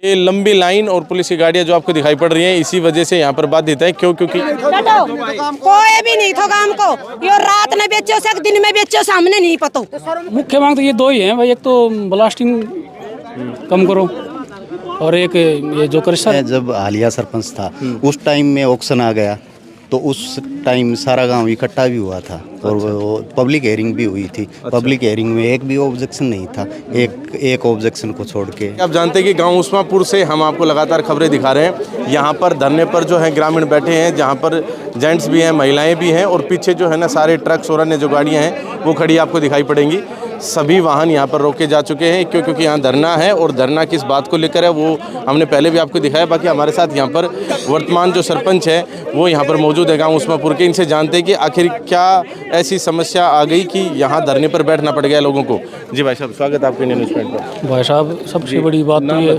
ये लंबी लाइन और पुलिस की गाड़ियां जो आपको दिखाई पड़ रही हैं, इसी वजह से यहाँ पर बाधित है। क्यों? क्योंकि कोई भी नहीं था काम को, ये रात में बेचो से दिन में बेचो, सामने नहीं पता। मुख्य मांग तो ये दो ही हैं भाई, एक तो ब्लास्टिंग कम करो और एक ये जो क्रशर। जब हालिया सरपंच था उस टाइम में ऑक्शन आ गया, तो उस टाइम सारा गांव इकट्ठा भी हुआ था और वो पब्लिक हेयरिंग भी हुई थी। पब्लिक हेयरिंग में एक भी ऑब्जेक्शन नहीं था, एक ऑब्जेक्शन को छोड़ के। आप जानते हैं कि गांव उस्मापुर से हम आपको लगातार खबरें दिखा रहे हैं। यहाँ पर धरने पर जो है ग्रामीण बैठे हैं, जहाँ पर जेंट्स भी हैं, महिलाएं भी हैं, और पीछे जो है ना सारे ट्रक्स और अन्य जो गाड़ियाँ हैं वो खड़ी आपको दिखाई पड़ेंगी। सभी वाहन यहाँ पर रोके जा चुके हैं क्योंकि यहाँ धरना है, और धरना किस बात को लेकर है वो हमने पहले भी आपको दिखाया। बाकी हमारे साथ यहाँ पर वर्तमान जो सरपंच है वो यहाँ पर मौजूद है गांव उस्मापुर के। इनसे जानते हैं कि आखिर क्या ऐसी समस्या आ गई कि यहाँ धरने पर बैठना पड़ गया लोगों को। जी भाई साहब, स्वागत है आपके इंडियन न्यूज़ पॉइंट पर। भाई साहब, सबसे बड़ी बात तो ये,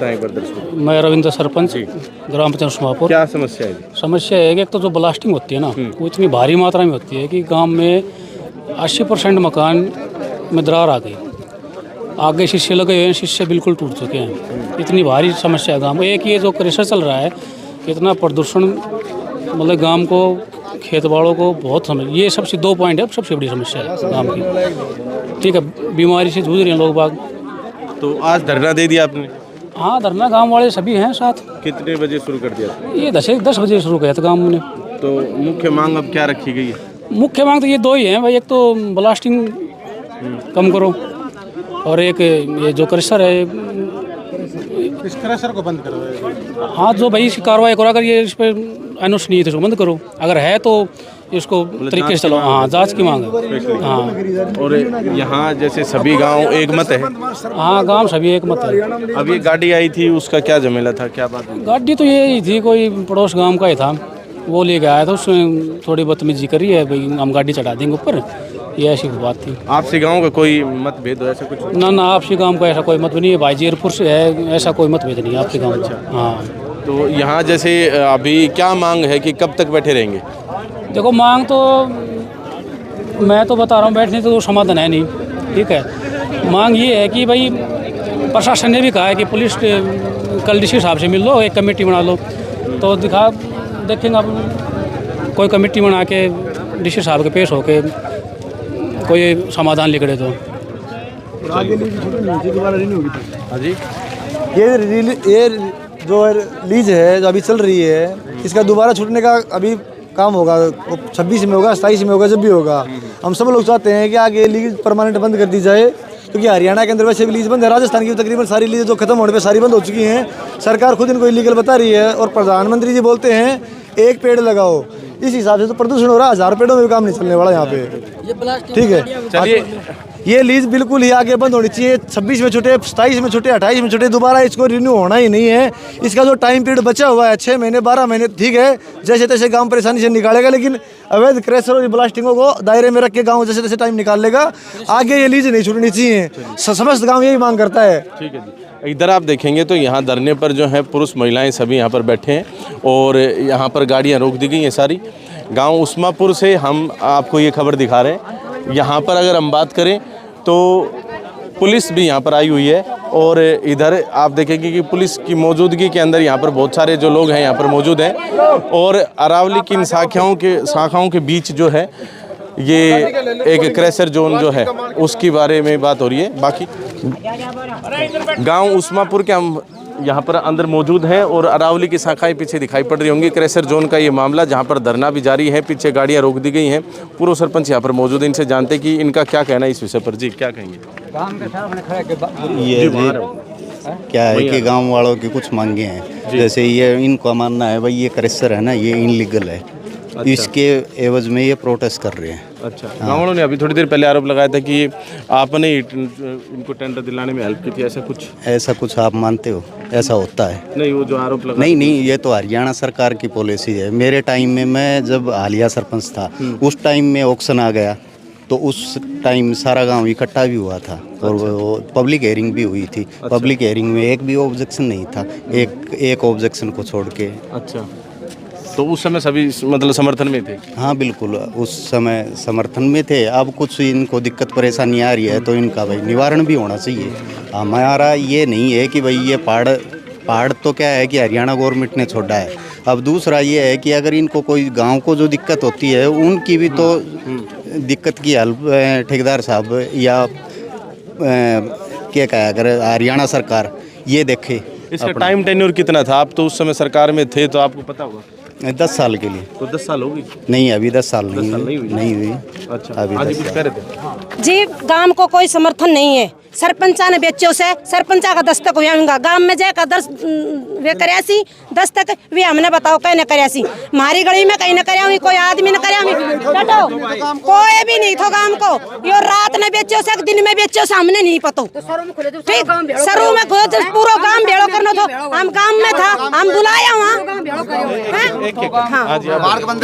मैं रविंद्र सरपंच ग्राम पंचायत उस्मापुर। क्या समस्या है? समस्या है कि एक तो जो ब्लास्टिंग होती है ना, वो इतनी भारी मात्रा में होती है कि गांव में 80% मकान में दरार आ गई, आगे शीशे लगे हुए हैं, शीशे बिल्कुल टूट चुके हैं। इतनी भारी समस्या है गांव में। एक ये जो क्रशर चल रहा है, इतना प्रदूषण, मतलब गांव को, खेत बाड़ों को बहुत ये सबसे 2 पॉइंट है, सबसे बड़ी समस्या है गांव की। ठीक है, बीमारी से जूझ रहे हैं लोग बाग। तो आज धरना दे दिया आपने? हाँ, धरना गांव वाले सभी हैं साथ। कितने बजे शुरू कर दिया? ये 10 बजे शुरू किया था गांव ने। तो मुख्य मांग अब क्या रखी गई है? मुख्य मांग तो ये 2 ही हैं भाई, एक तो ब्लास्टिंग कम करो और एक ये जो क्रशर है, इस क्रशर को बंद करो। हाँ, जो भाई इसकी कार्रवाई करो, अगर ये इस पर अनुष्ठ नहीं है तो इसको बंद करो, अगर है तो इसको तरीके से चलो। हाँ, जांच की मांग है। हाँ, और यहाँ जैसे सभी गांव एक मत है? हाँ, गांव सभी एक मत है। अब ये गाड़ी आई थी, उसका क्या झमेला था, क्या बात है? गाड़ी तो ये थी, कोई पड़ोस गांव का ही था, वो लेके आया था, उसने थोड़ी बदतमीजी करी है भाई, हम गाड़ी चढ़ा देंगे ऊपर, ये ऐसी बात थी। आपसी गांव का कोई मतभेद हो ऐसा कुछ? ना, आपसी गांव का ऐसा कोई मतभेद नहीं है भाई, जीरपुर से है, ऐसा कोई मतभेद नहीं है आपके गांव का। हाँ, तो यहाँ जैसे अभी क्या मांग है कि कब तक बैठे रहेंगे? देखो, मांग तो मैं तो बता रहा हूँ, बैठने तो समाधान है नहीं। ठीक है, मांग ये है कि भाई, प्रशासन ने भी कहा है कि पुलिस कल डीसी साहब से मिल लो, एक कमेटी बना लो, तो देखेंगे अब कोई कमेटी बना के डीसी साहब के पेश होके कोई समाधान निकले तो। हाँ जी, ये जो लीज है जो अभी चल रही है, इसका दोबारा छूटने का अभी काम होगा, 26 में होगा, 27 में होगा, जब भी होगा। हम सब लोग चाहते हैं कि आगे लीज परमानेंट बंद कर दी जाए, क्योंकि हरियाणा के अंदर वैसे भी लीज बंद है, राजस्थान की तकरीबन सारी लीज जो खत्म होने पे सारी बंद हो चुकी हैं। सरकार खुद इनको इलीगल बता रही है, और प्रधानमंत्री जी बोलते हैं 1 पेड़ लगाओ। इस हिसाब से तो प्रदूषण हो रहा है, 1000 पेड़ों में भी काम नहीं चलने वाला यहाँ पे। ठीक है, चलिए, ये लीज बिल्कुल ही आगे बंद होनी चाहिए। 26 में छूटे, 27 में छूटे, 28 में छूटे, दोबारा इसको रिन्यू होना ही नहीं है। इसका जो टाइम पीरियड बचा हुआ है 6 महीने 12 महीने, ठीक है, जैसे तैसे गांव परेशानी से निकालेगा, लेकिन अवैध क्रशर और ब्लास्टिंगों को दायरे में रख के गांव जैसे तैसे टाइम निकाल लेगा। आगे ये लीज नहीं छूटनी चाहिए, समस्त गांव यही मांग करता है। ठीक है जी। इधर आप देखेंगे तो यहाँ धरने पर जो है पुरुष महिलाएं सभी यहाँ पर बैठे हैं, और यहाँ पर गाड़ियाँ रोक दी गई हैं सारी। गांव उस्मापुर से हम आपको ये खबर दिखा रहे हैं। यहाँ पर अगर हम बात करें तो पुलिस भी यहाँ पर आई हुई है, और इधर आप देखेंगे कि पुलिस की मौजूदगी के अंदर यहाँ पर बहुत सारे जो लोग हैं यहाँ पर मौजूद हैं, और अरावली की इन शाखाओं के बीच जो है ये एक क्रशर जोन जो है उसके बारे में बात हो रही है। बाकी गांव उस्मापुर के हम यहाँ पर अंदर मौजूद हैं, और अरावली की शाखाएं पीछे दिखाई पड़ रही होंगी। क्रशर जोन का ये मामला जहाँ पर धरना भी जारी है, पीछे गाड़ियाँ रोक दी गई हैं। पूर्व सरपंच यहाँ पर मौजूद है, इनसे जानते हैं कि इनका क्या कहना है इस विषय पर। जी, क्या कहेंगे? ये क्या है कि गांव वालों की कुछ मांगे हैं, जैसे ये इनका मानना है भाई ये क्रशर है ना, ये इनलीगल है। अच्छा। इसके एवज में ये प्रोटेस्ट कर रहे हैं। अच्छा, गाँव वालों ने अभी थोड़ी देर पहले आरोप लगाया था कि आपने इनको टेंडर दिलाने में हेल्प की थी, ऐसा कुछ आप मानते हो? ऐसा होता है? नहीं, वो जो आरोप लगा, नहीं, ये तो हरियाणा सरकार की पॉलिसी है। मेरे टाइम में, मैं जब हालिया सरपंच था उस टाइम में ऑक्शन आ गया, तो उस टाइम सारा गांव इकट्ठा भी हुआ था, और वो पब्लिक हेयरिंग भी हुई थी। पब्लिक हेयरिंग में एक भी ऑब्जेक्शन नहीं था, एक ऑब्जेक्शन को छोड़ के। अच्छा, तो उस समय सभी मतलब समर्थन में थे? हाँ बिल्कुल, उस समय समर्थन में थे। अब कुछ इनको दिक्कत परेशानी आ रही है तो इनका भाई निवारण भी होना चाहिए। हमारा ये नहीं है कि भाई ये पहाड़ पहाड़ तो क्या है कि हरियाणा गवर्नमेंट ने छोड़ा है। अब दूसरा ये है कि अगर इनको कोई गांव को जो दिक्कत होती है उनकी भी तो दिक्कत की हल ठेकेदार साहब या क्या कहा, अगर हरियाणा सरकार ये देखे। इसका टाइम टेन्योर कितना था? आप तो उस समय सरकार में थे तो आपको पता होगा। 10 साल के लिए। तो 10 साल होगी? नहीं, अभी 10 साल नहीं हुई। अच्छा, अभी आज 10 कुछ साल। कह रहे थे? जी गांव को कोई समर्थन नहीं है। सरपंचा ने बेचो से सरपंचा का दस्तक हुआ गांव में जाकर वे करयासी दस्तक वे हमने बताओ कहीं न करयासी हमारी गली में कहीं न करया कोई आदमी न करया कोई भी नहीं थो गांव को यो रात ने बेचो से दिन में बेचो से हमने नहीं पतो ठीक सरू में पूरा गांव भेड़ो करना थो हम गांव में था हम बुलाया वहाँ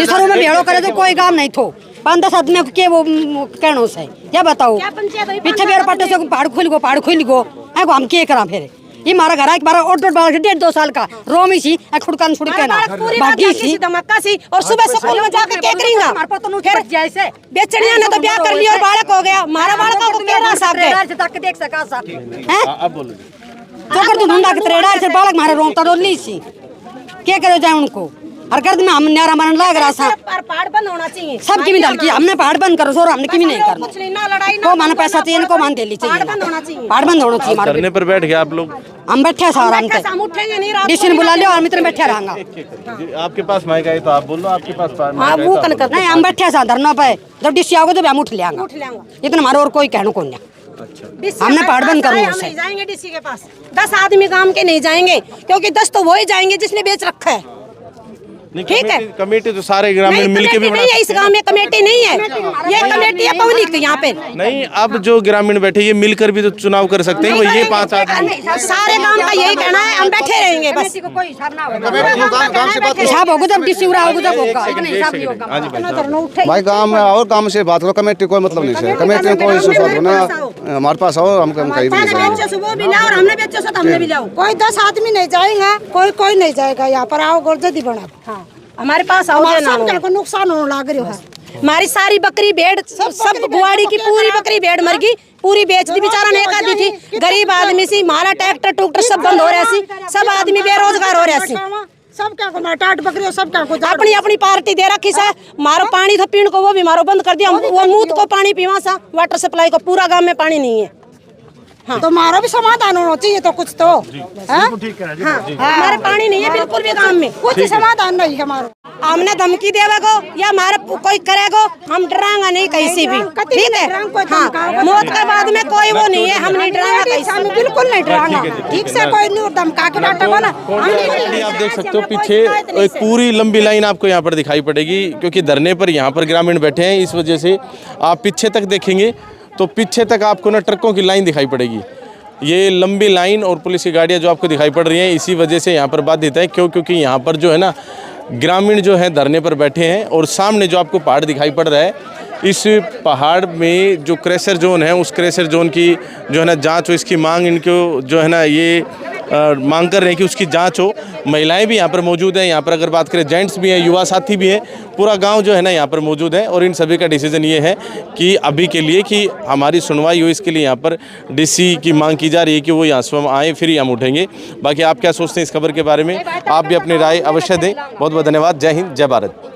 सरू में भेड़ो करे तो कोई गांव नहीं थो 5-10 आदमी के वो कहनो से या बताओ पीछे बेर पट्टे से पहाड़ खुल गो है को हम के करा फिर ये मारा घर एक बार और 1.5-2 साल का रोमी सी खुड़कान छुड़ के ना बाकी सी धमक्का सी और सुबह स्कूल में जाकर क्या करेंगा फिर जैसे बेचनिया ने तो ब्याह कर लिया और बालक हो गया हमारा बालक को केरा साहब से तक देख सका सा हैं अब बोलो। तो कर तू ढूंढा के त्रेड़ा से बालक मारे रोता डोली सी क्या करे जाए उनको हर कर में हम न्यारा मारने लग रहा था पहाड़ बंद होना चाहिए सब की भी डाल की हमने पहाड़ बंद करो सो हमने की भी नहीं करना को माने पैसा चाहिए को मान दे ली चाहिए पहाड़ बंद होना चाहिए धरने पर बैठ गए आप लोग? हम बैठे सारा हम उठेंगे नहीं रात डिसीजन बुला लियो और मित्र बैठे रहेंगे आपके पास माइक है तो आप बोल लो। आपके पास हां वो कन कर नहीं हम बैठे सा धरना पे जब डिसी आओगे तो हम उठ लेंगे इतना हमारे और कोई कहनो को नहीं हमने पहाड़ बंद करना है नहीं जाएंगे डीसी के पास 10 आदमी काम के नहीं जाएंगे क्योंकि 10 तो वो ही जाएंगे जिसने बेच रखा है। ठीक है कमेटी तो सारे ग्रामीण मिलके भी नहीं है इस गांव में कमेटी नहीं है ये कमेटी है पब्लिक यहाँ पे नहीं। अब जो ग्रामीण बैठे ये मिलकर भी तो चुनाव कर सकते हैं। वो ये 5 आदमी सारे गांव का यही कहना है हम बैठे रहेंगे बस हिसाब होगा जब डीसी उड़ा होगा जब होगा इतना हिसाब नहीं होगा भाई गांव में और काम से बात करो कमेटी कोई मतलब नहीं है कमेटी में कोई सुसाद होना हमारे पास आओ हम कहीं भी हमने बेचो से हमने भी लाओ कोई 10 आदमी नहीं जाएगा कोई नहीं जाएगा यहाँ पर आओ गुरजदी बना हमारे पास आओ को नुकसान होने लग रहा है। हमारी सारी बकरी भेड़ सब गुआड़ी की पूरी बकरी भेड़ मर गई पूरी बेच दी बेचारा ने एक आधी थी गरीब आदमी सी हमारा ट्रैक्टर टूक्टर सब बंद हो रहा सी सब आदमी बेरोजगार हो रहा सी सब क्या को टाट बकरी सब क्या को अपनी अपनी पार्टी दे रखी से मारो पानी था पीने को वो भी मारो बंद कर दिया वो मूत को पानी पीवा सा वाटर सप्लाई को पूरा गांव में पानी नहीं है। हाँ। तो हमारा भी समाधान होना चाहिए तो कुछ तो हमारे पानी नहीं है बिल्कुल भी गांव में कुछ समाधान नहीं है हमारा हमने धमकी देवे को या हमारे कोई करेगो हम डरांगा नहीं कहीं भी ठीक है। हाँ मौत के बाद में कोई वो नहीं है हम नहीं डरांगा कहीं बिल्कुल नहीं डरांगा ठीक से कोई नहीं धमका के डांटेगा ना। आप देख सकते हो पीछे एक पूरी लंबी लाइन आपको यहाँ पर दिखाई पड़ेगी क्योंकि धरने पर यहाँ पर ग्रामीण बैठे हैं। इस वजह से आप पीछे तक देखेंगे तो पीछे तक आपको ना ट्रकों की लाइन दिखाई पड़ेगी। ये लंबी लाइन और पुलिस की गाड़ियाँ जो आपको दिखाई पड़ रही हैं इसी वजह से यहाँ पर बाधित है क्योंकि यहाँ पर जो है ना ग्रामीण जो है धरने पर बैठे हैं और सामने जो आपको पहाड़ दिखाई पड़ रहा है इस पहाड़ में जो क्रेशर जोन है उस क्रेशर जोन की जो है ना जांच हो इसकी मांग इनको जो है ना ये मांग कर रहे हैं कि उसकी जांच हो। महिलाएं भी यहाँ पर मौजूद हैं। यहाँ पर अगर बात करें जेंट्स भी हैं युवा साथी भी हैं पूरा गांव जो है ना यहाँ पर मौजूद है और इन सभी का डिसीजन ये है कि अभी के लिए कि हमारी सुनवाई हो इसके लिए यहाँ पर डीसी की मांग की जा रही है कि वो यहाँ स्वयं आए फिर हम उठेंगे। बाकी आप क्या सोचते हैं इस खबर के बारे में आप भी अपनी राय अवश्य दें। बहुत बहुत धन्यवाद। जय हिंद जय भारत।